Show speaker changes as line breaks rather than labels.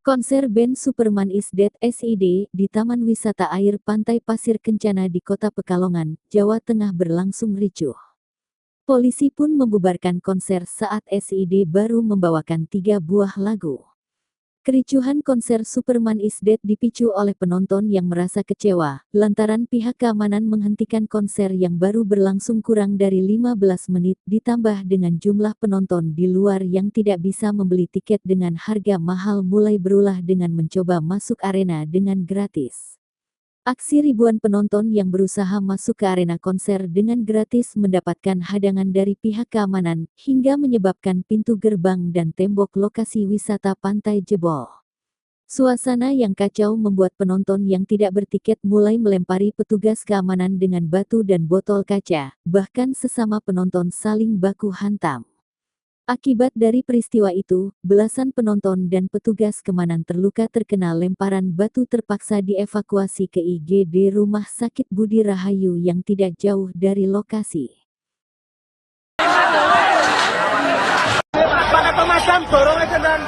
Konser band Superman is Dead (SID) di Taman Wisata Air Pantai Pasir Kencana di Kota Pekalongan, Jawa Tengah berlangsung ricuh. Polisi pun membubarkan konser saat SID baru membawakan 3 buah lagu. Kericuhan konser Superman is Dead dipicu oleh penonton yang merasa kecewa, lantaran pihak keamanan menghentikan konser yang baru berlangsung kurang dari 15 menit ditambah dengan jumlah penonton di luar yang tidak bisa membeli tiket dengan harga mahal mulai berulah dengan mencoba masuk arena dengan gratis. Aksi ribuan penonton yang berusaha masuk ke arena konser dengan gratis mendapatkan hadangan dari pihak keamanan, hingga menyebabkan pintu gerbang dan tembok lokasi wisata pantai jebol. Suasana yang kacau membuat penonton yang tidak bertiket mulai melempari petugas keamanan dengan batu dan botol kaca, bahkan sesama penonton saling baku hantam. Akibat dari peristiwa itu, belasan penonton dan petugas keamanan terluka terkena lemparan batu terpaksa dievakuasi ke IGD Rumah Sakit Budi Rahayu yang tidak jauh dari lokasi.
Pakai pemadam, dorong aja dan.